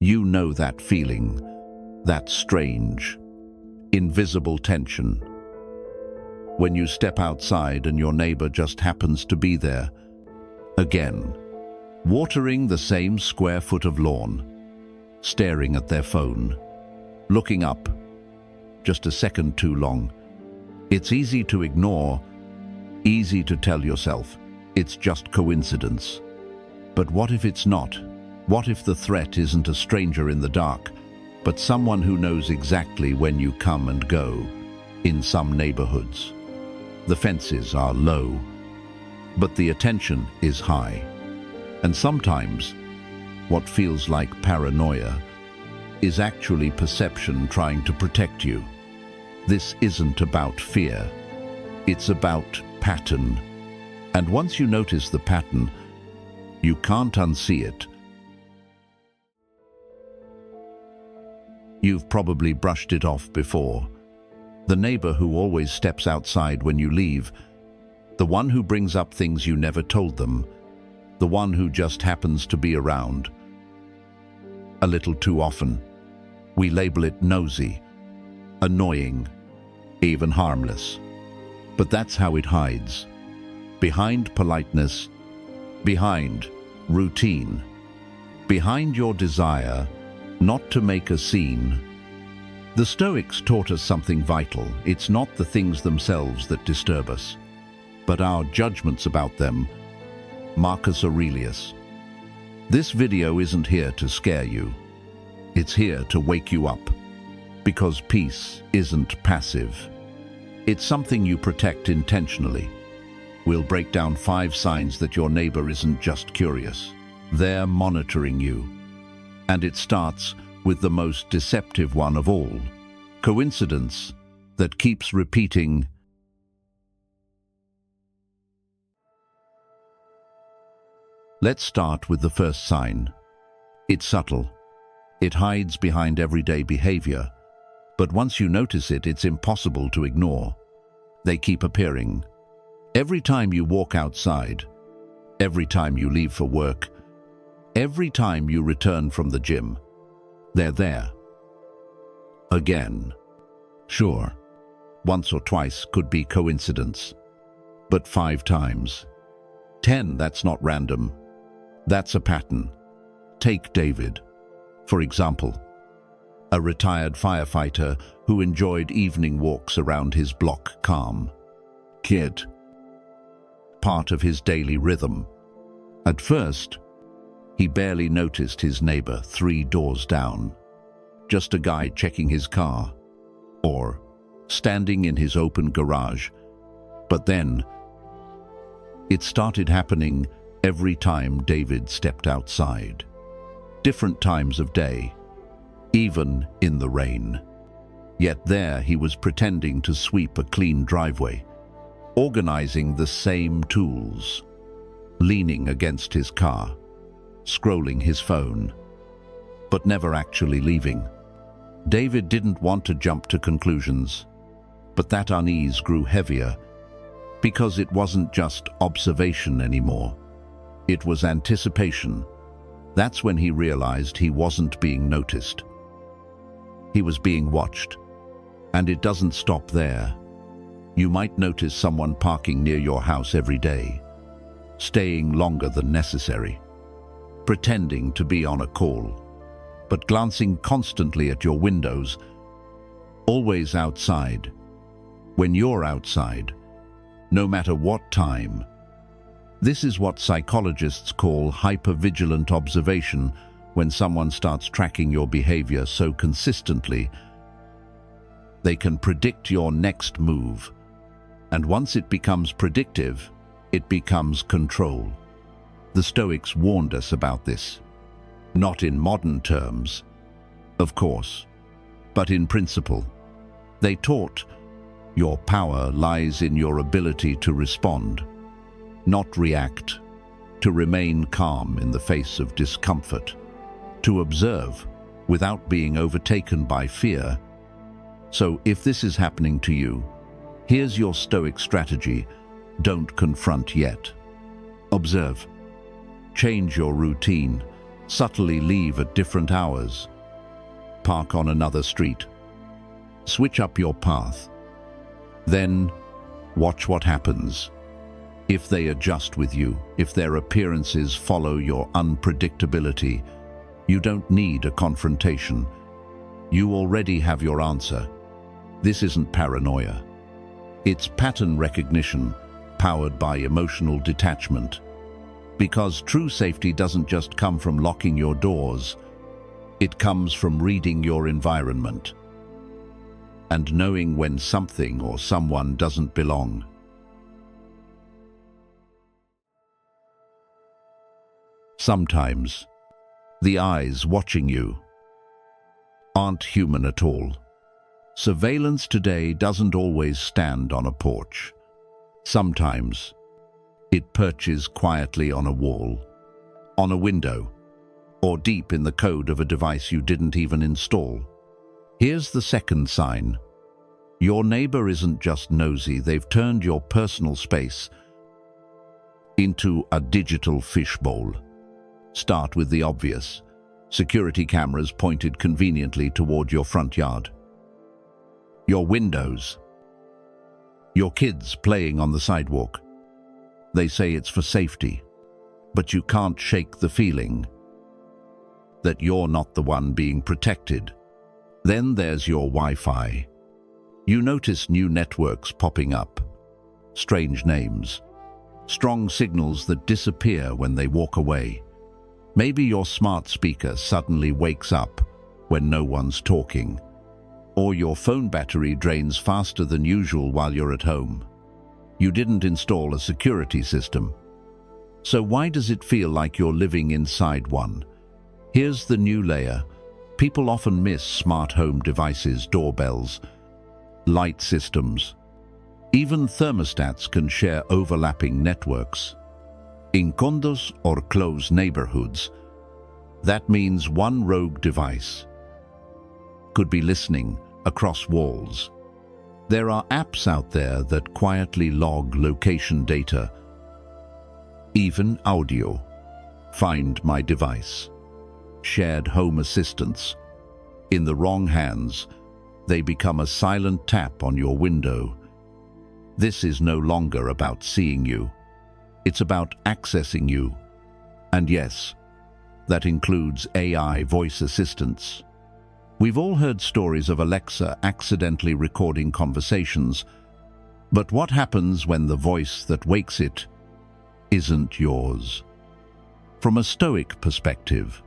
You know that feeling, that strange, invisible tension. When you step outside and your neighbor just happens to be there, again, watering the same square foot of lawn, staring at their phone, looking up, just a second too long. It's easy to ignore, easy to tell yourself, it's just coincidence. But what if it's not? What if the threat isn't a stranger in the dark, but someone who knows exactly when you come and go? In some neighborhoods, the fences are low, but the attention is high. And sometimes, what feels like paranoia is actually perception trying to protect you. This isn't about fear, it's about pattern. And once you notice the pattern, you can't unsee it. You've probably brushed it off before. The neighbor who always steps outside when you leave, the one who brings up things you never told them, the one who just happens to be around. A little too often, we label it nosy, annoying, even harmless. But that's how it hides. Behind politeness, behind routine, behind your desire not to make a scene. The Stoics taught us something vital. It's not the things themselves that disturb us, but our judgments about them. Marcus Aurelius. This video isn't here to scare you. It's here to wake you up. Because peace isn't passive. It's something you protect intentionally. We'll break down 5 signs that your neighbor isn't just curious. They're monitoring you. And it starts with the most deceptive one of all. Coincidence that keeps repeating. Let's start with the first sign. It's subtle. It hides behind everyday behavior. But once you notice it, it's impossible to ignore. They keep appearing. Every time you walk outside, every time you leave for work, every time you return from the gym, they're there. Again. Sure, once or twice could be coincidence. But 5 times. 10, that's not random. That's a pattern. Take David, for example. A retired firefighter who enjoyed evening walks around his block calm. Kid. Part of his daily rhythm. At first, he barely noticed his neighbor 3 doors down. Just a guy checking his car, or standing in his open garage. But then, it started happening every time David stepped outside. Different times of day, even in the rain. Yet there he was pretending to sweep a clean driveway, organizing the same tools, leaning against his car, scrolling his phone, but never actually leaving. David didn't want to jump to conclusions, but that unease grew heavier because it wasn't just observation anymore. It was anticipation. That's when he realized he wasn't being noticed. He was being watched. And it doesn't stop there. You might notice someone parking near your house every day, staying longer than necessary, pretending to be on a call, but glancing constantly at your windows, always outside, when you're outside, no matter what time. This is what psychologists call hypervigilant observation, when someone starts tracking your behavior so consistently, they can predict your next move. And once it becomes predictive, it becomes control. The Stoics warned us about this. Not in modern terms, of course, but in principle. They taught your power lies in your ability to respond, not react, to remain calm in the face of discomfort, to observe without being overtaken by fear. So if this is happening to you, here's your Stoic strategy. Don't confront yet. Observe. Change your routine. Subtly leave at different hours. Park on another street. Switch up your path. Then, watch what happens. If they adjust with you, if their appearances follow your unpredictability, you don't need a confrontation. You already have your answer. This isn't paranoia. It's pattern recognition, powered by emotional detachment. Because true safety doesn't just come from locking your doors, it comes from reading your environment and knowing when something or someone doesn't belong. Sometimes, the eyes watching you aren't human at all. Surveillance today doesn't always stand on a porch. Sometimes, it perches quietly on a wall, on a window, or deep in the code of a device you didn't even install. Here's the second sign. Your neighbor isn't just nosy, they've turned your personal space into a digital fishbowl. Start with the obvious. Security cameras pointed conveniently toward your front yard. Your windows. Your kids playing on the sidewalk. They say it's for safety, but you can't shake the feeling that you're not the one being protected. Then there's your Wi-Fi. You notice new networks popping up, strange names, strong signals that disappear when they walk away. Maybe your smart speaker suddenly wakes up when no one's talking, or your phone battery drains faster than usual while you're at home. You didn't install a security system. So why does it feel like you're living inside one? Here's the new layer. People often miss smart home devices, doorbells, light systems. Even thermostats can share overlapping networks. In condos or close neighborhoods, that means one rogue device could be listening across walls. There are apps out there that quietly log location data, even audio. Find My Device. Shared home assistants. In the wrong hands, they become a silent tap on your window. This is no longer about seeing you. It's about accessing you. And yes, that includes AI voice assistants. We've all heard stories of Alexa accidentally recording conversations, but what happens when the voice that wakes it isn't yours? From a Stoic perspective,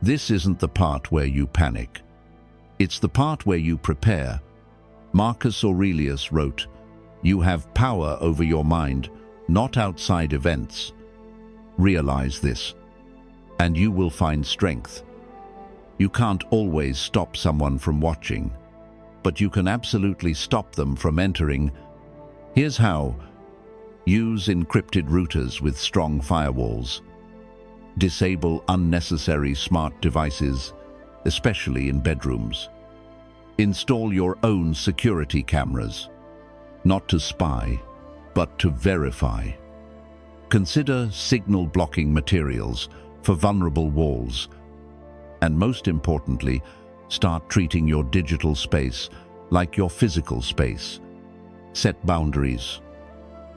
this isn't the part where you panic. It's the part where you prepare. Marcus Aurelius wrote, "You have power over your mind, not outside events. Realize this, and you will find strength." You can't always stop someone from watching, but you can absolutely stop them from entering. Here's how. Use encrypted routers with strong firewalls. Disable unnecessary smart devices, especially in bedrooms. Install your own security cameras, not to spy, but to verify. Consider signal blocking materials for vulnerable walls. And most importantly, start treating your digital space like your physical space. Set boundaries.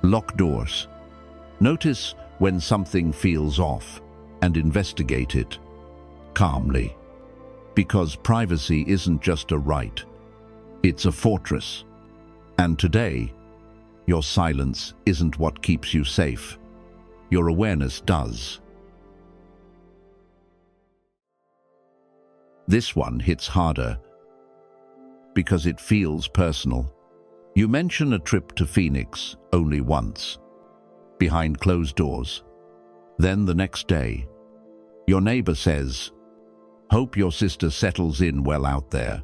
Lock doors. Notice when something feels off and investigate it calmly. Because privacy isn't just a right, it's a fortress. And today, your silence isn't what keeps you safe. Your awareness does. This one hits harder because it feels personal. You mention a trip to Phoenix only once, behind closed doors. Then the next day, your neighbor says, "Hope your sister settles in well out there."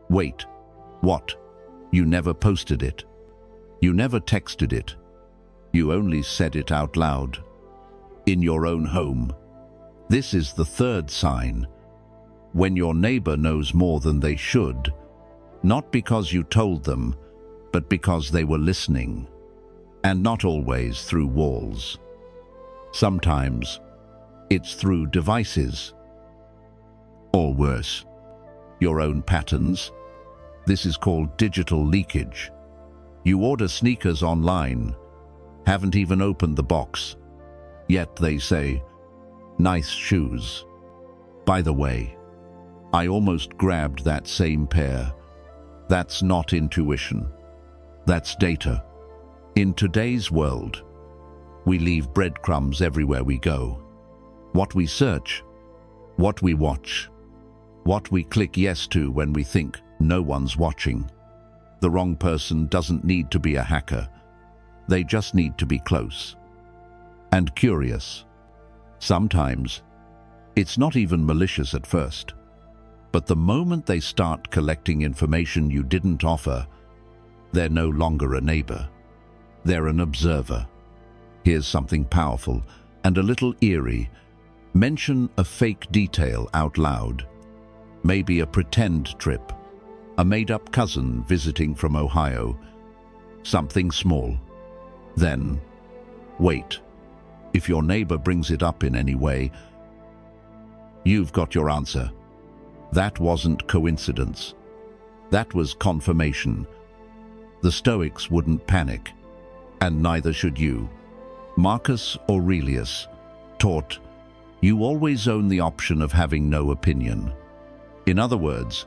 Wait, what? You never posted it. You never texted it. You only said it out loud. In your own home. This is the third sign. When your neighbor knows more than they should, not because you told them, but because they were listening. And not always through walls. Sometimes It's through devices. Or worse, your own patterns. This is called digital leakage. You order sneakers online, haven't even opened the box, yet they say, "Nice shoes. By the way, I almost grabbed that same pair." That's not intuition. That's data. In today's world, we leave breadcrumbs everywhere we go. What we search, what we watch, what we click yes to when we think no one's watching. The wrong person doesn't need to be a hacker. They just need to be close and curious. Sometimes, it's not even malicious at first, but the moment they start collecting information you didn't offer, they're no longer a neighbor. They're an observer. Here's something powerful and a little eerie. Mention a fake detail out loud. Maybe a pretend trip, a made-up cousin visiting from Ohio, something small. Then, wait. If your neighbor brings it up in any way, you've got your answer. That wasn't coincidence. That was confirmation. The Stoics wouldn't panic, and neither should you. Marcus Aurelius taught, "You always own the option of having no opinion." In other words,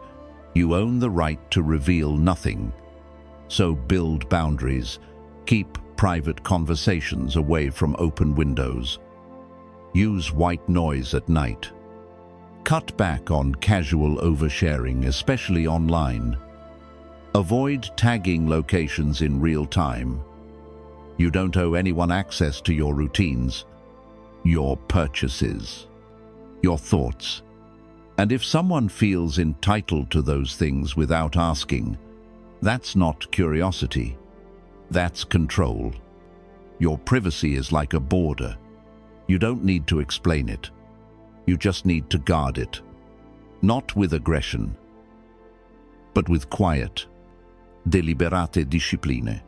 you own the right to reveal nothing. So build boundaries. Keep private conversations away from open windows. Use white noise at night. Cut back on casual oversharing, especially online. Avoid tagging locations in real time. You don't owe anyone access to your routines, your purchases, your thoughts. And if someone feels entitled to those things without asking, that's not curiosity. That's control. Your privacy is like a border. You don't need to explain it. You just need to guard it. Not with aggression, but with quiet, deliberate discipline.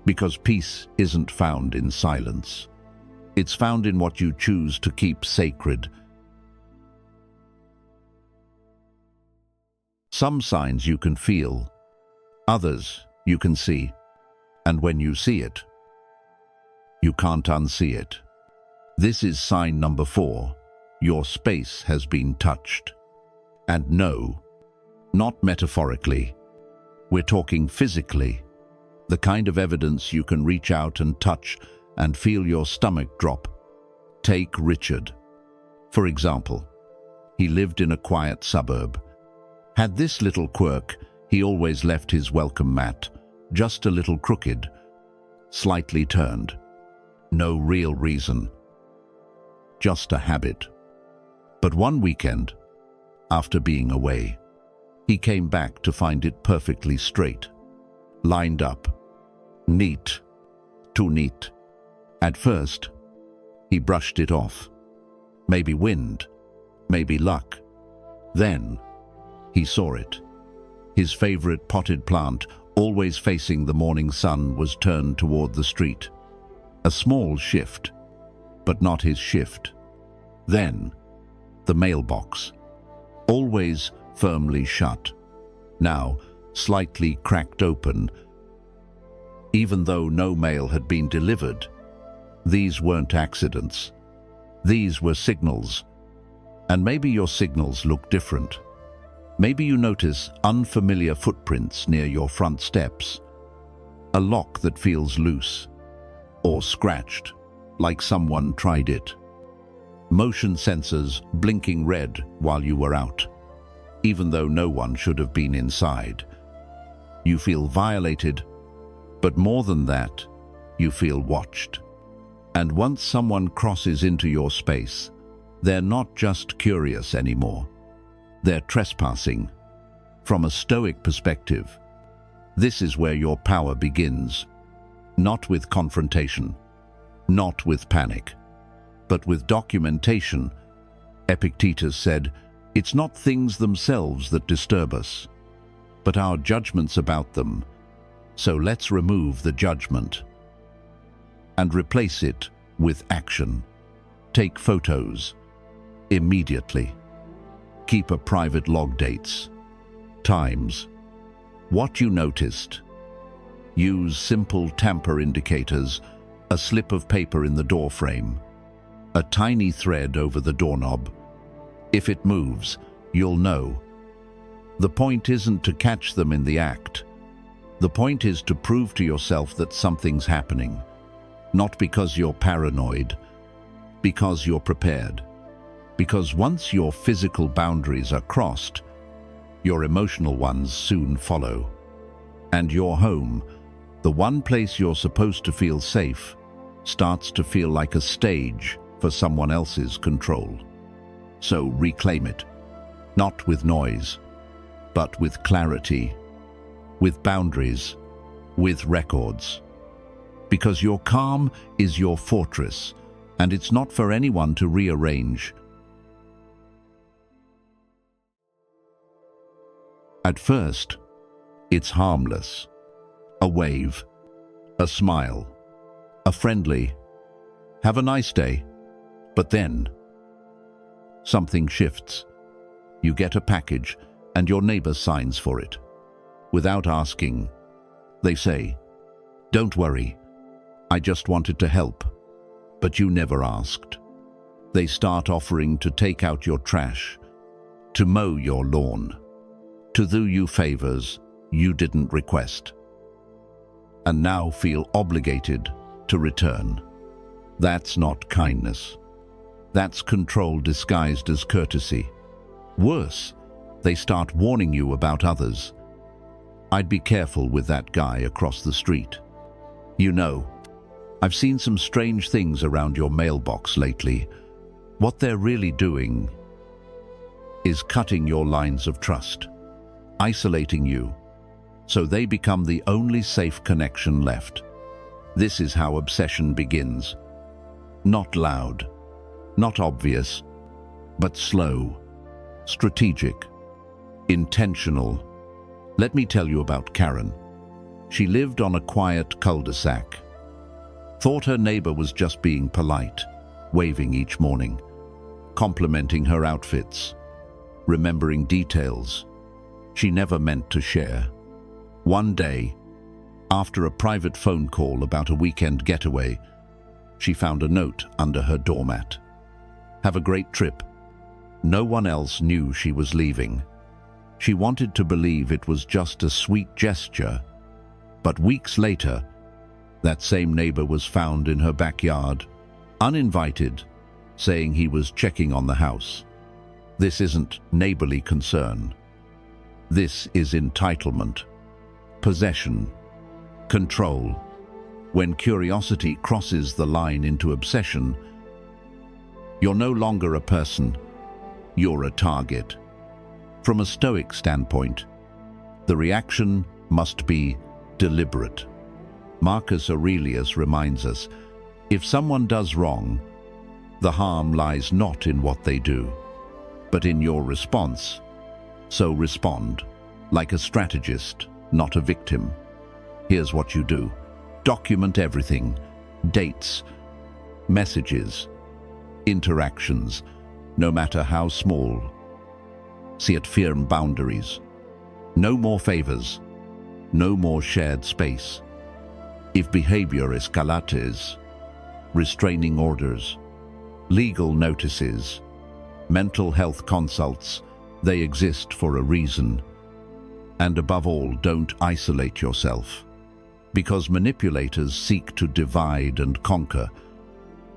Because peace isn't found in silence. It's found in what you choose to keep sacred. Some signs you can feel, others you can see. And when you see it, you can't unsee it. This is sign number 4. Your space has been touched. And no, not metaphorically. We're talking physically. The kind of evidence you can reach out and touch and feel your stomach drop. Take Richard. For example, he lived in a quiet suburb. Had this little quirk: he always left his welcome mat just a little crooked, slightly turned. No real reason. Just a habit. But one weekend, after being away, he came back to find it perfectly straight, lined up, neat, too neat. At first, he brushed it off. Maybe wind, maybe luck. Then, he saw it. His favorite potted plant, always facing the morning sun, was turned toward the street. A small shift, but not his shift. Then, the mailbox, always firmly shut, now slightly cracked open. Even though no mail had been delivered, these weren't accidents. These were signals. And maybe your signals look different. Maybe you notice unfamiliar footprints near your front steps, a lock that feels loose or scratched, like someone tried it. Motion sensors blinking red while you were out, even though no one should have been inside. You feel violated, but more than that, you feel watched. And once someone crosses into your space, they're not just curious anymore. They're trespassing. From a Stoic perspective, this is where your power begins. Not with confrontation, not with panic, but with documentation. Epictetus said, "It's not things themselves that disturb us, but our judgments about them. So let's remove the judgment and replace it with action. Take photos, Immediately. Keep a private log dates, times, what you noticed. Use simple tamper indicators, a slip of paper in the door frame, a tiny thread over the doorknob. If it moves, you'll know. The point isn't to catch them in the act. The point is to prove to yourself that something's happening. Not because you're paranoid, because you're prepared. Because once your physical boundaries are crossed, your emotional ones soon follow. And your home, the one place you're supposed to feel safe, starts to feel like a stage for someone else's control. So reclaim it, not with noise, but with clarity, with boundaries, with records. Because your calm is your fortress, and it's not for anyone to rearrange. At first, it's harmless. A wave, a smile, a friendly, "Have a nice day." But then, something shifts. You get a package, and your neighbor signs for it. Without asking, they say, "Don't worry, I just wanted to help." But you never asked. They start offering to take out your trash, to mow your lawn, to do you favors you didn't request, and now feel obligated to return. That's not kindness. That's control disguised as courtesy. Worse, they start warning you about others. I'd be careful with that guy across the street. You know, I've seen some strange things around your mailbox lately. What they're really doing is cutting your lines of trust, isolating you, so they become the only safe connection left. This is how obsession begins. Not loud, not obvious, but slow, strategic, intentional. Let me tell you about Karen. She lived on a quiet cul-de-sac. Thought her neighbor was just being polite, waving each morning, complimenting her outfits, remembering details she never meant to share. One day, after a private phone call about a weekend getaway, she found a note under her doormat. "Have a great trip." No one else knew she was leaving. She wanted to believe it was just a sweet gesture, but weeks later, that same neighbor was found in her backyard, uninvited, saying he was checking on the house. This isn't neighborly concern. This is entitlement, possession, control. When curiosity crosses the line into obsession, you're no longer a person, you're a target. From a Stoic standpoint, the reaction must be deliberate. Marcus Aurelius reminds us, if someone does wrong, the harm lies not in what they do, but in your response. So respond, like a strategist, not a victim. Here's what you do. Document everything: dates, messages, interactions, no matter how small. Set firm boundaries. No more favors. No more shared space. If behavior escalates, restraining orders, legal notices, mental health consults, they exist for a reason. And above all, don't isolate yourself. Because manipulators seek to divide and conquer.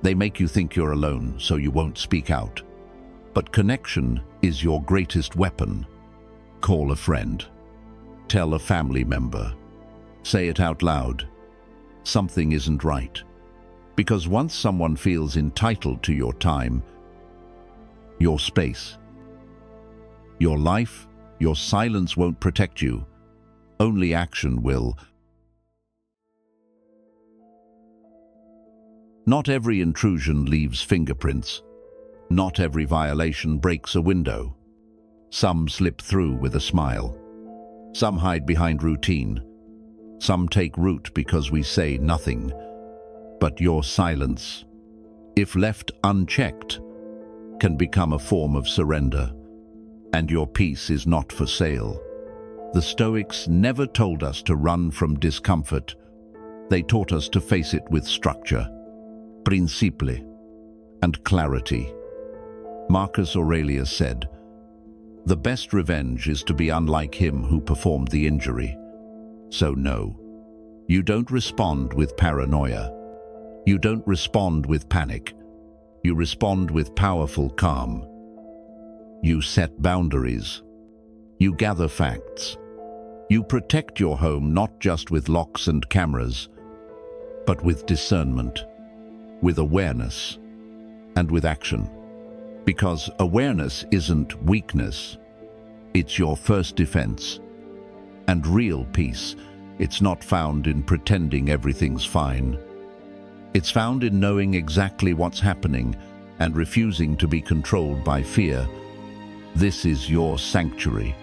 They make you think you're alone, so you won't speak out. But connection is your greatest weapon. Call a friend. Tell a family member. Say it out loud. Something isn't right. Because once someone feels entitled to your time, your space, your life, your silence won't protect you. Only action will. Not every intrusion leaves fingerprints. Not every violation breaks a window. Some slip through with a smile. Some hide behind routine. Some take root because we say nothing. But your silence, if left unchecked, can become a form of surrender, and your peace is not for sale. The Stoics never told us to run from discomfort. They taught us to face it with structure, principle, and clarity. Marcus Aurelius said, "The best revenge is to be unlike him who performed the injury." So no, you don't respond with paranoia. You don't respond with panic. You respond with powerful calm. You set boundaries. You gather facts. You protect your home not just with locks and cameras, but with discernment, with awareness, and with action. Because awareness isn't weakness, it's your first defense. And real peace, it's not found in pretending everything's fine. It's found in knowing exactly what's happening and refusing to be controlled by fear. This is your sanctuary.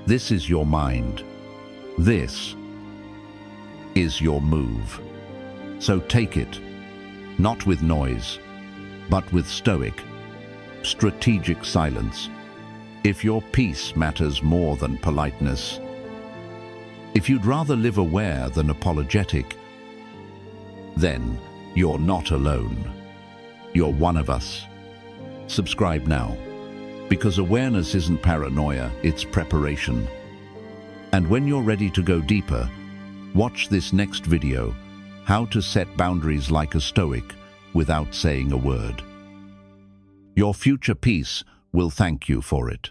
This is your mind. This is your move. So take it, not with noise, but with stoic, strategic silence. If your peace matters more than politeness, if you'd rather live aware than apologetic, then you're not alone. You're one of us. Subscribe now, because awareness isn't paranoia, it's preparation. And when you're ready to go deeper, watch this next video, How to Set Boundaries Like a Stoic Without Saying a Word. Your future peace will thank you for it.